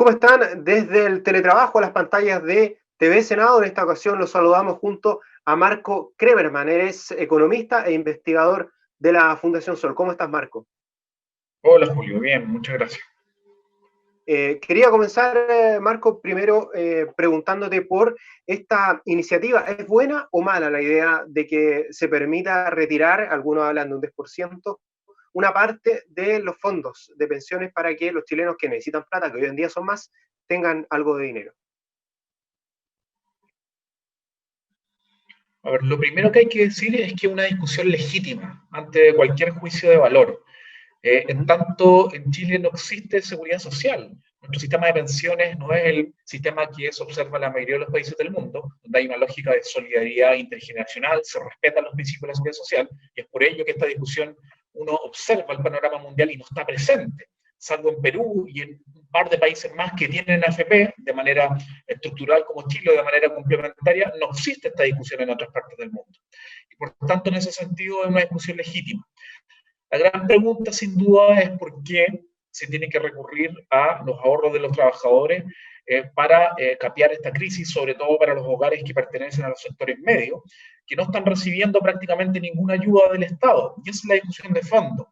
¿cómo están? Desde el teletrabajo a las pantallas de TV Senado, en esta ocasión los saludamos junto a Marco Kreberman. Eres economista e investigador de la Fundación Sol. ¿Cómo estás, Marco? Hola Julio, bien, muchas gracias. Quería comenzar, Marco, primero preguntándote por esta iniciativa. ¿Es buena o mala la idea de que se permita retirar, algunos hablan de un 10%, una parte de los fondos de pensiones para que los chilenos que necesitan plata, que hoy en día son más, tengan algo de dinero? A ver, lo primero que hay que decir es que es una discusión legítima ante cualquier juicio de valor. En Ujú. tanto, en Chile no existe seguridad social. Nuestro sistema de pensiones no es el sistema que se observa en la mayoría de los países del mundo, donde hay una lógica de solidaridad intergeneracional, se respetan los principios de la seguridad social, y es por ello que esta discusión uno observa el panorama mundial y no está presente, salvo en Perú y en un par de países más que tienen AFP de manera estructural como Chile, de manera complementaria, no existe esta discusión en otras partes del mundo. Y por tanto, en ese sentido, es una discusión legítima. La gran pregunta, sin duda, es por qué se tiene que recurrir a los ahorros de los trabajadores para capear esta crisis, sobre todo para los hogares que pertenecen a los sectores medios, que no están recibiendo prácticamente ninguna ayuda del Estado. Y esa es la discusión de fondo.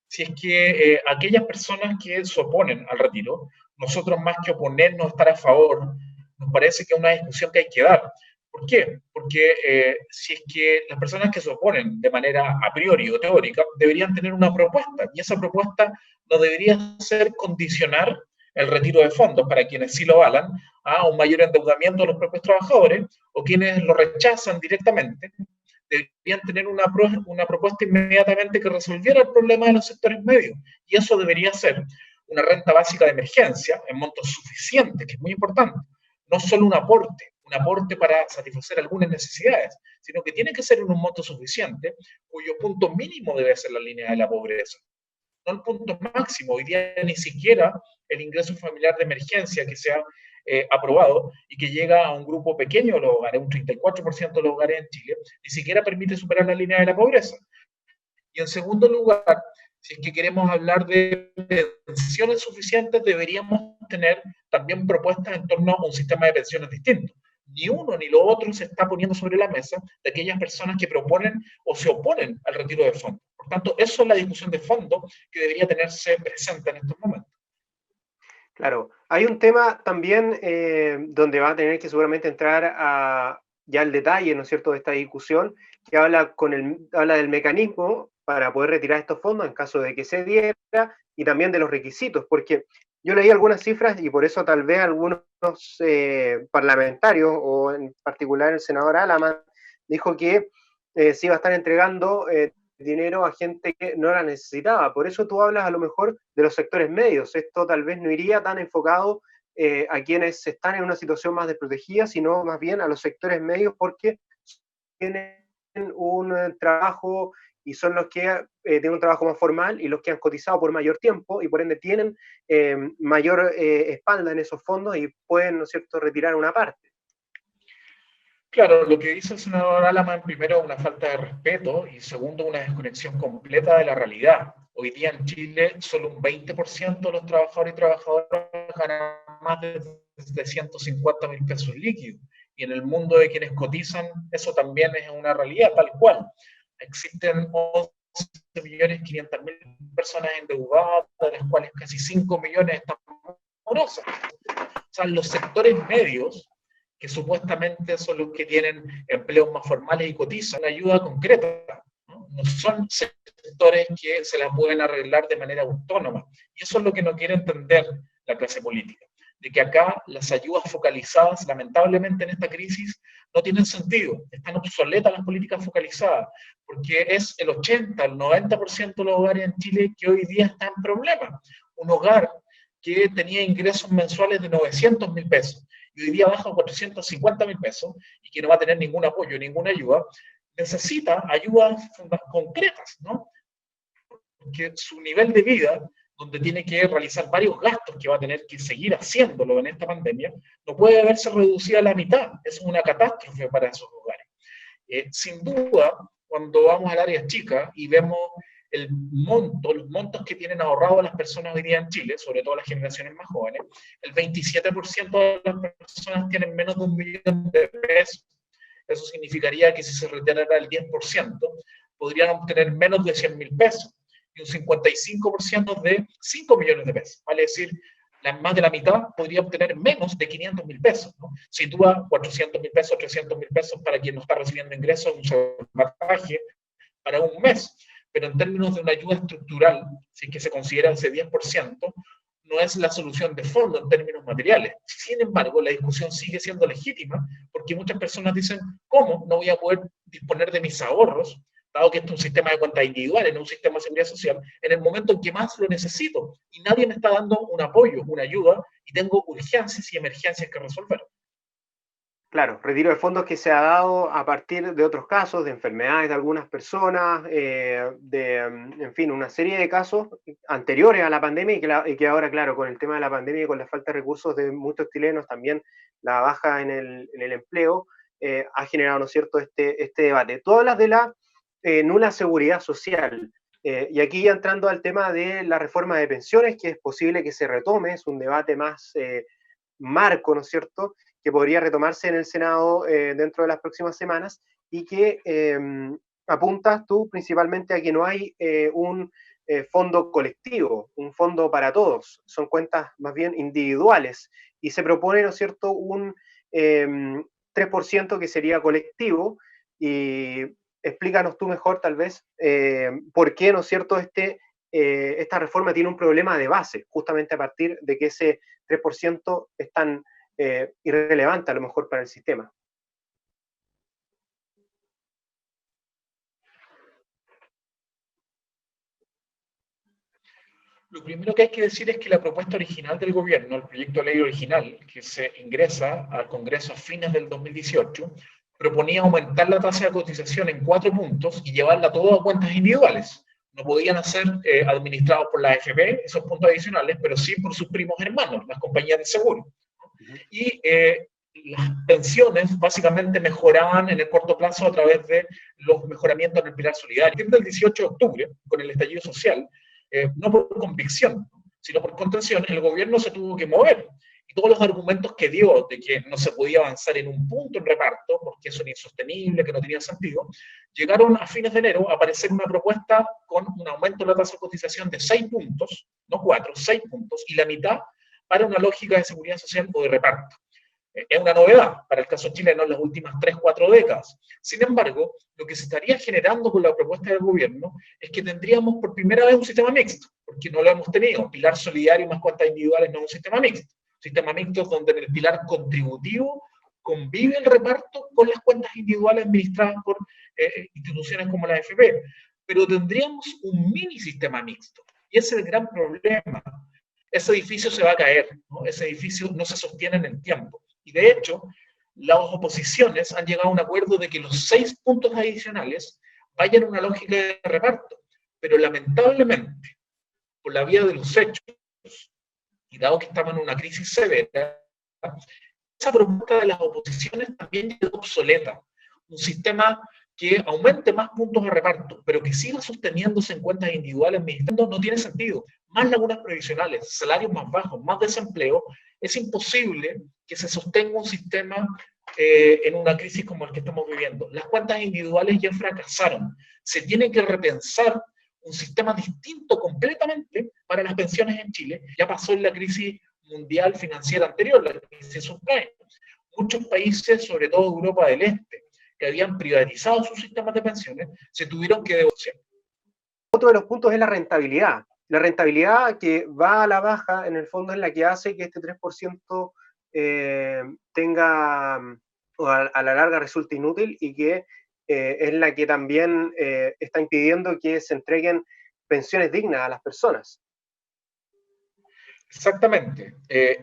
Si es que aquellas personas que se oponen al retiro, nosotros más que oponernos, estar a favor, nos parece que es una discusión que hay que dar. ¿Por qué? Porque si es que las personas que se oponen de manera a priori o teórica deberían tener una propuesta, y esa propuesta no debería ser condicionar el retiro de fondos para quienes sí lo avalan a un mayor endeudamiento de los propios trabajadores o quienes lo rechazan directamente deberían tener una propuesta inmediatamente que resolviera el problema de los sectores medios. Y eso debería ser una renta básica de emergencia en montos suficientes, que es muy importante. No solo un aporte para satisfacer algunas necesidades, sino que tiene que ser en un monto suficiente, cuyo punto mínimo debe ser la línea de la pobreza. No el punto máximo. Hoy día ni siquiera el ingreso familiar de emergencia que se ha aprobado y que llega a un grupo pequeño de los hogares, un 34% de los hogares en Chile, ni siquiera permite superar la línea de la pobreza. Y en segundo lugar, si es que queremos hablar de pensiones suficientes, deberíamos tener también propuestas en torno a un sistema de pensiones distinto. Ni uno ni lo otro se está poniendo sobre la mesa de aquellas personas que proponen o se oponen al retiro de fondos. Por tanto, eso es la discusión de fondo que debería tenerse presente en estos momentos. Claro, hay un tema también donde va a tener que seguramente entrar ya al detalle, ¿no es cierto?, de esta discusión, que habla del mecanismo para poder retirar estos fondos en caso de que se diera y también de los requisitos, porque yo leí algunas cifras y por eso tal vez algunos parlamentarios, o en particular el senador Alaman, dijo que se iba a estar entregando dinero a gente que no la necesitaba. Por eso tú hablas a lo mejor de los sectores medios. Esto tal vez no iría tan enfocado a quienes están en una situación más desprotegida, sino más bien a los sectores medios porque tienen un trabajo y son los que tienen un trabajo más formal y los que han cotizado por mayor tiempo y por ende tienen mayor espalda en esos fondos y pueden, ¿no es cierto?, retirar una parte. Claro, lo que dice el senador Alaman, primero, una falta de respeto y segundo, una desconexión completa de la realidad. Hoy día en Chile, solo un 20% de los trabajadores y trabajadoras ganan más de 150 mil pesos líquidos. Y en el mundo de quienes cotizan, eso también es una realidad tal cual. Existen 11.500.000 personas endeudadas, de las cuales casi 5 millones están morosas. O sea, los sectores medios que supuestamente son los que tienen empleos más formales y cotizan ayuda concreta. No son sectores que se las pueden arreglar de manera autónoma. Y eso es lo que no quiere entender la clase política. De que acá las ayudas focalizadas, lamentablemente en esta crisis, no tienen sentido. Están obsoletas las políticas focalizadas, porque es el 80, el 90% de los hogares en Chile que hoy día están en problemas. Un hogar que tenía ingresos mensuales de 900.000 pesos y hoy día baja a 450.000 pesos y que no va a tener ningún apoyo, ninguna ayuda, necesita ayudas concretas, ¿no? Porque su nivel de vida, donde tiene que realizar varios gastos que va a tener que seguir haciéndolo en esta pandemia, no puede verse reducido a la mitad. Es una catástrofe para esos hogares. Sin duda, cuando vamos al área chica y vemos los montos que tienen ahorrados las personas hoy día en Chile, sobre todo las generaciones más jóvenes, el 27% de las personas tienen menos de 1 millón de pesos. Eso significaría que si se retirara el 10%, podrían obtener menos de 100.000 pesos y un 55% de 5 millones de pesos. Vale decir, más de la mitad podría obtener menos de 500.000 pesos. ¿No? Sin duda, 400.000 pesos, 300.000 pesos para quien no está recibiendo ingresos, un salvataje para un mes. Pero en términos de una ayuda estructural, si es que se considera ese 10%, no es la solución de fondo en términos materiales. Sin embargo, la discusión sigue siendo legítima porque muchas personas dicen, ¿cómo no voy a poder disponer de mis ahorros, dado que esto es un sistema de cuentas individuales, no un sistema de seguridad social, en el momento en que más lo necesito? Y nadie me está dando un apoyo, una ayuda, y tengo urgencias y emergencias que resolver. Claro, retiro de fondos que se ha dado a partir de otros casos, de enfermedades de algunas personas, en fin, una serie de casos anteriores a la pandemia y que ahora, claro, con el tema de la pandemia y con la falta de recursos de muchos chilenos, también la baja en el empleo, ha generado, ¿no es cierto?, este debate. Tú hablas de la nula seguridad social, y aquí ya entrando al tema de la reforma de pensiones, que es posible que se retome, es un debate más marco, ¿no es cierto?, que podría retomarse en el Senado dentro de las próximas semanas y que apuntas tú principalmente a que no hay un fondo colectivo, un fondo para todos, son cuentas más bien individuales y se propone, ¿no es cierto?, un 3% que sería colectivo y explícanos tú mejor tal vez por qué, ¿no es cierto?, esta reforma tiene un problema de base, justamente a partir de que ese 3% es tan irrelevante a lo mejor para el sistema. Lo primero que hay que decir es que la propuesta original del gobierno, el proyecto de ley original, que se ingresa al Congreso a fines del 2018, proponía aumentar la tasa de cotización en 4 puntos y llevarla todo a cuentas individuales. No podían ser administrados por la AFP, esos puntos adicionales, pero sí por sus primos hermanos, las compañías de seguro. Y las pensiones básicamente mejoraban en el corto plazo a través de los mejoramientos en el pilar solidario. Desde el 18 de octubre, con el estallido social, no por convicción, sino por contención, el gobierno se tuvo que mover. Y todos los argumentos que dio de que no se podía avanzar en un punto en reparto, porque eso era insostenible, que no tenía sentido, llegaron a fines de enero a aparecer una propuesta con un aumento de la tasa de cotización de 6 puntos, no 4, 6 puntos, y la mitad para una lógica de seguridad social o de reparto. Es una novedad para el caso chileno en las últimas 3-4 décadas. Sin embargo, lo que se estaría generando con la propuesta del gobierno es que tendríamos por primera vez un sistema mixto, porque no lo hemos tenido. Pilar solidario más cuentas individuales no es un sistema mixto. Un sistema mixto es donde en el pilar contributivo convive el reparto con las cuentas individuales administradas por instituciones como la AFP. Pero tendríamos un mini sistema mixto. Y ese es el gran problema. Ese edificio se va a caer, ¿no? Ese edificio no se sostiene en el tiempo. Y de hecho, las oposiciones han llegado a un acuerdo de que los 6 puntos adicionales vayan a una lógica de reparto. Pero lamentablemente, por la vía de los hechos, y dado que estamos en una crisis severa, esa propuesta de las oposiciones también quedó obsoleta. Un sistema que aumente más puntos de reparto, pero que siga sosteniéndose en cuentas individuales administrando, no tiene sentido. Más lagunas previsionales, salarios más bajos, más desempleo, es imposible que se sostenga un sistema en una crisis como el que estamos viviendo. Las cuentas individuales ya fracasaron. Se tiene que repensar un sistema distinto completamente para las pensiones en Chile. Ya pasó en la crisis mundial financiera anterior, la crisis subprime. Muchos países, sobre todo Europa del Este, que habían privatizado sus sistemas de pensiones, se tuvieron que negociar. Otro de los puntos es la rentabilidad. La rentabilidad que va a la baja, en el fondo, es la que hace que este 3% tenga, o a la larga resulte inútil y que es la que también está impidiendo que se entreguen pensiones dignas a las personas. Exactamente.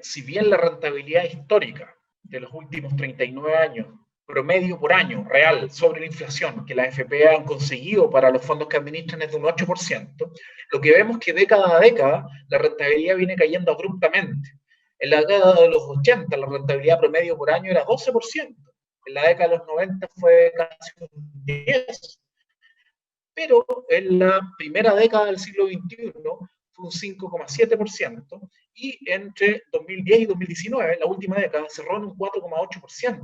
Si bien la rentabilidad histórica de los últimos 39 años, promedio por año real sobre la inflación que las AFP han conseguido para los fondos que administran es de un 8%, lo que vemos que década a década la rentabilidad viene cayendo abruptamente. En la década de los 80 la rentabilidad promedio por año era 12%, en la década de los 90 fue casi un 10%. pero en la primera década del siglo XXI fue un 5,7%, y entre 2010 y 2019, la última década, cerró en un 4,8%.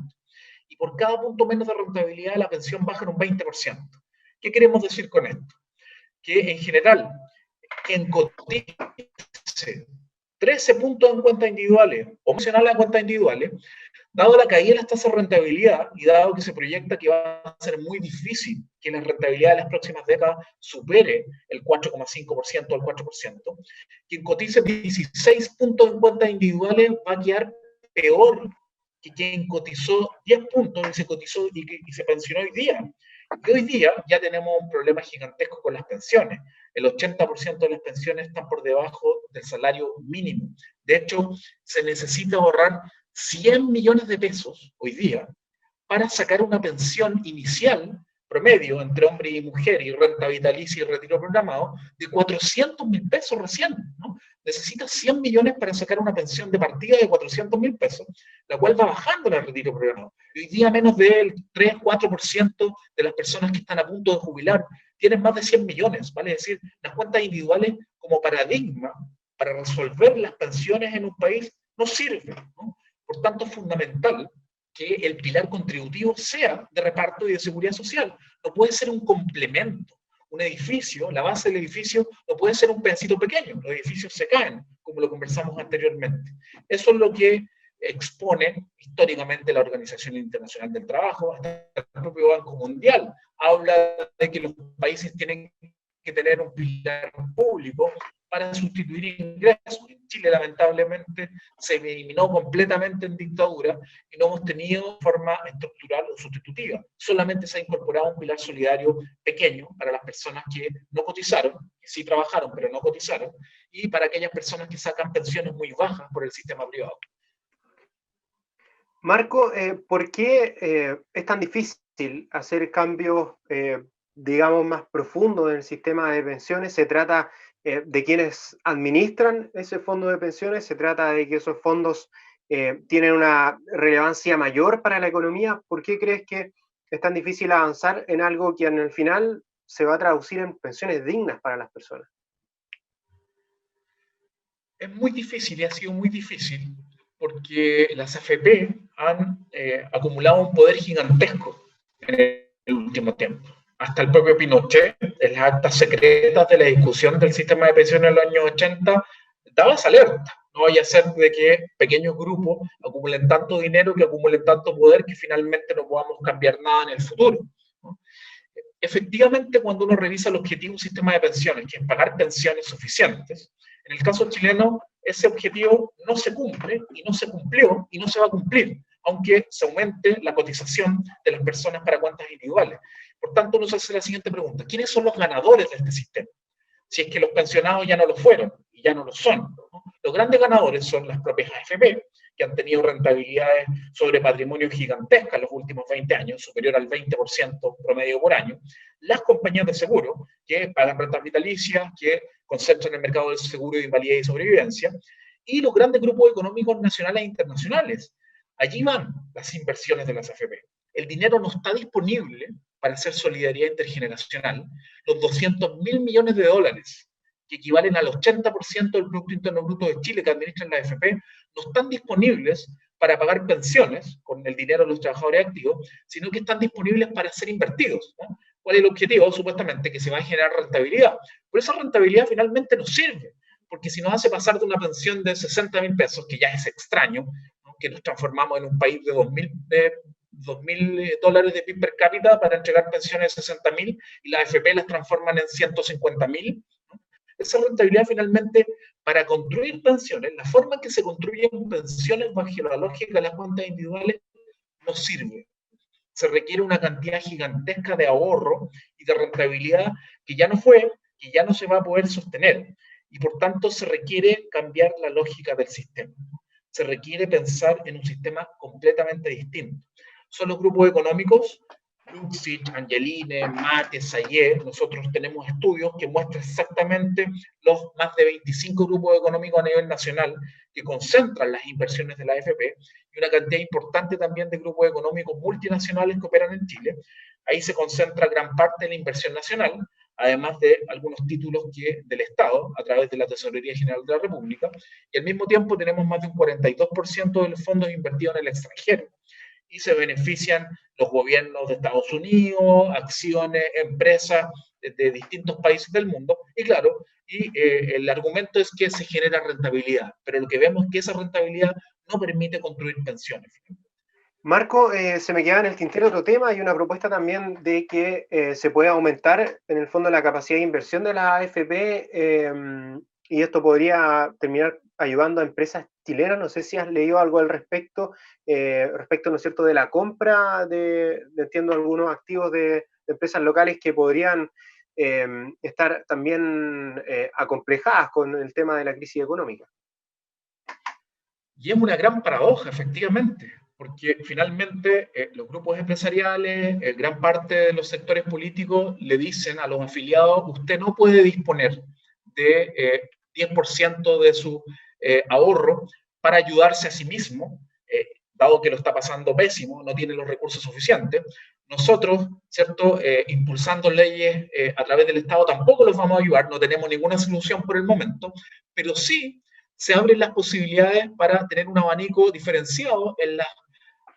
Y por cada punto menos de rentabilidad, la pensión baja en un 20%. ¿Qué queremos decir con esto? Que en general, quien cotice 13 puntos en cuentas individuales o mencionarlas en cuentas individuales, dado la caída de las tasas de rentabilidad y dado que se proyecta que va a ser muy difícil que la rentabilidad de las próximas décadas supere el 4,5% o el 4%, quien cotice 16 puntos en cuentas individuales va a quedar peor que quien cotizó 10 puntos y se cotizó y se pensionó hoy día. Y hoy día ya tenemos un problema gigantesco con las pensiones. El 80% de las pensiones están por debajo del salario mínimo. De hecho, se necesita ahorrar 100 millones de pesos hoy día para sacar una pensión inicial promedio entre hombre y mujer y renta vitalicia y retiro programado de 400.000 pesos recién, ¿no? Necesita 100 millones para sacar una pensión de partida de 400.000 pesos, la cual va bajando en el retiro programado. Hoy día menos del 3-4% de las personas que están a punto de jubilar tienen más de 100 millones, ¿vale? Es decir, las cuentas individuales como paradigma para resolver las pensiones en un país no sirven, ¿no? Por tanto, es fundamental que el pilar contributivo sea de reparto y de seguridad social. No puede ser un complemento. Un edificio, la base del edificio, no puede ser un pedacito pequeño. Los edificios se caen, como lo conversamos anteriormente. Eso es lo que expone históricamente la Organización Internacional del Trabajo, hasta el propio Banco Mundial. Habla de que los países tienen que tener un pilar público para sustituir ingresos. En Chile, lamentablemente, se eliminó completamente en dictadura y no hemos tenido forma estructural o sustitutiva. Solamente se ha incorporado un pilar solidario pequeño para las personas que no cotizaron, que sí trabajaron pero no cotizaron, y para aquellas personas que sacan pensiones muy bajas por el sistema privado. Marco, ¿por qué es tan difícil hacer cambios, digamos, más profundos en el sistema de pensiones? ¿Se trata de quienes administran ese fondo de pensiones? ¿Se trata de que esos fondos tienen una relevancia mayor para la economía? ¿Por qué crees que es tan difícil avanzar en algo que en el final se va a traducir en pensiones dignas para las personas? Es muy difícil y ha sido muy difícil porque las AFP han acumulado un poder gigantesco en el último tiempo. Hasta el propio Pinochet, en las actas secretas de la discusión del sistema de pensiones en los años 80, daba esa alerta. No vaya a ser de que pequeños grupos acumulen tanto dinero, que acumulen tanto poder, que finalmente no podamos cambiar nada en el futuro, ¿no? Efectivamente, cuando uno revisa el objetivo de un sistema de pensiones, que es pagar pensiones suficientes, en el caso chileno, ese objetivo no se cumple y no se cumplió y no se va a cumplir, aunque se aumente la cotización de las personas para cuentas individuales. Por tanto, uno se hace la siguiente pregunta: ¿quiénes son los ganadores de este sistema? Si es que los pensionados ya no lo fueron y ya no lo son, ¿no? Los grandes ganadores son las propias AFP, que han tenido rentabilidades sobre patrimonio gigantescas en los últimos 20 años, superior al 20% promedio por año, las compañías de seguro, que pagan rentas vitalicias, que concentran el mercado del seguro de invalidez y sobrevivencia, y los grandes grupos económicos nacionales e internacionales. Allí van las inversiones de las AFP. El dinero no está disponible para hacer solidaridad intergeneracional. Los 200.000 millones de dólares, que equivalen al 80% del Producto Interno Bruto de Chile que administran la AFP, no están disponibles para pagar pensiones con el dinero de los trabajadores activos, sino que están disponibles para ser invertidos, ¿no? ¿Cuál es el objetivo? Supuestamente que se va a generar rentabilidad. Pero esa rentabilidad finalmente no sirve, porque si nos hace pasar de una pensión de 60.000 pesos, que ya es extraño, ¿no?, que nos transformamos en un país de 2.000 dólares de PIB per cápita para entregar pensiones de 60.000 y las AFP las transforman en 150.000. ¿No? Esa rentabilidad finalmente, para construir pensiones, la forma en que se construyen pensiones bajo la lógica de las cuentas individuales no sirve. Se requiere una cantidad gigantesca de ahorro y de rentabilidad que ya no fue, que ya no se va a poder sostener. Y por tanto se requiere cambiar la lógica del sistema. Se requiere pensar en un sistema completamente distinto. Son los grupos económicos, Luxich, Angeline, Mate, Sayé. Nosotros tenemos estudios que muestran exactamente los más de 25 grupos económicos a nivel nacional que concentran las inversiones de la AFP y una cantidad importante también de grupos económicos multinacionales que operan en Chile. Ahí se concentra gran parte de la inversión nacional, además de algunos títulos del Estado, a través de la Tesorería General de la República, y al mismo tiempo tenemos más de un 42% de los fondos invertidos en el extranjero, y se benefician los gobiernos de Estados Unidos, acciones, empresas de distintos países del mundo, y claro, el argumento es que se genera rentabilidad, pero lo que vemos es que esa rentabilidad no permite construir pensiones. Marco, se me queda en el tintero otro tema. Hay una propuesta también de que se pueda aumentar en el fondo la capacidad de inversión de la AFP, y esto podría terminar ayudando a empresas chilenas. No sé si has leído algo al respecto, ¿no es cierto?, de la compra entiendo, algunos activos de empresas locales que podrían estar también acomplejadas con el tema de la crisis económica. Y es una gran paradoja, efectivamente, porque finalmente los grupos empresariales, gran parte de los sectores políticos le dicen a los afiliados: usted no puede disponer de 10% de su ahorro para ayudarse a sí mismo, dado que lo está pasando pésimo, no tiene los recursos suficientes. Nosotros, ¿cierto?, impulsando leyes a través del Estado, tampoco los vamos a ayudar, no tenemos ninguna solución por el momento, pero sí se abren las posibilidades para tener un abanico diferenciado en las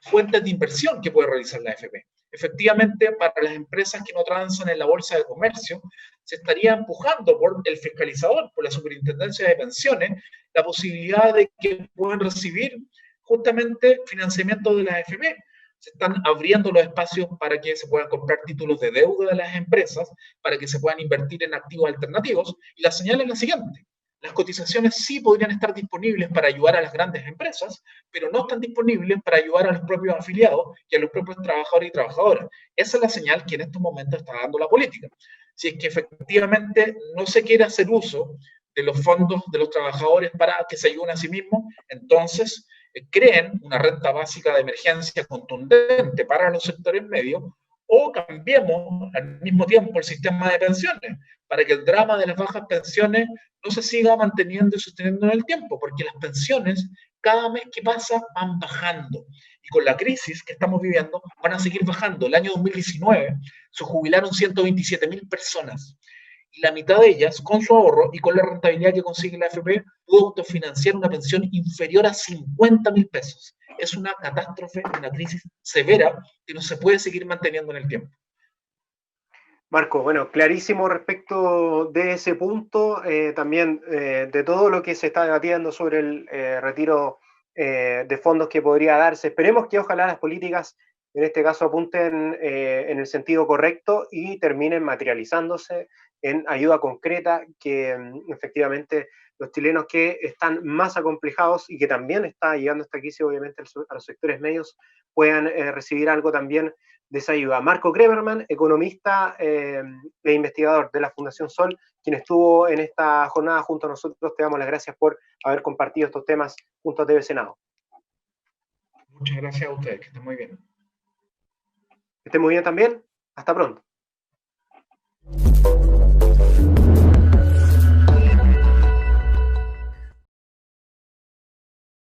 fuentes de inversión que puede realizar la AFP. Efectivamente, para las empresas que no transan en la bolsa de comercio, se estaría empujando por el fiscalizador, por la Superintendencia de Pensiones, la posibilidad de que puedan recibir justamente financiamiento de la AFP. Se están abriendo los espacios para que se puedan comprar títulos de deuda de las empresas, para que se puedan invertir en activos alternativos, y la señal es la siguiente: las cotizaciones sí podrían estar disponibles para ayudar a las grandes empresas, pero no están disponibles para ayudar a los propios afiliados y a los propios trabajadores y trabajadoras. Esa es la señal que en estos momentos está dando la política. Si es que efectivamente no se quiere hacer uso de los fondos de los trabajadores para que se ayuden a sí mismos, entonces creen una renta básica de emergencia contundente para los sectores medios, o cambiemos al mismo tiempo el sistema de pensiones para que el drama de las bajas pensiones no se siga manteniendo y sosteniendo en el tiempo, porque las pensiones cada mes que pasa van bajando, y con la crisis que estamos viviendo van a seguir bajando. El año 2019 se jubilaron 127.000 personas, y la mitad de ellas, con su ahorro y con la rentabilidad que consigue la AFP, pudo autofinanciar una pensión inferior a 50.000 pesos. Es una catástrofe, una crisis severa que no se puede seguir manteniendo en el tiempo. Marco, bueno, clarísimo respecto de ese punto, también de todo lo que se está debatiendo sobre el retiro de fondos que podría darse. Esperemos que ojalá las políticas en este caso apunten en el sentido correcto y terminen materializándose en ayuda concreta, que efectivamente los chilenos que están más acomplejados y que también está llegando esta crisis obviamente a los sectores medios puedan recibir algo también de esa ayuda. Marco Kremerman, economista e investigador de la Fundación Sol, quien estuvo en esta jornada junto a nosotros, te damos las gracias por haber compartido estos temas junto a TV Senado. Muchas gracias a ustedes, que estén muy bien. Que estén muy bien también. Hasta pronto.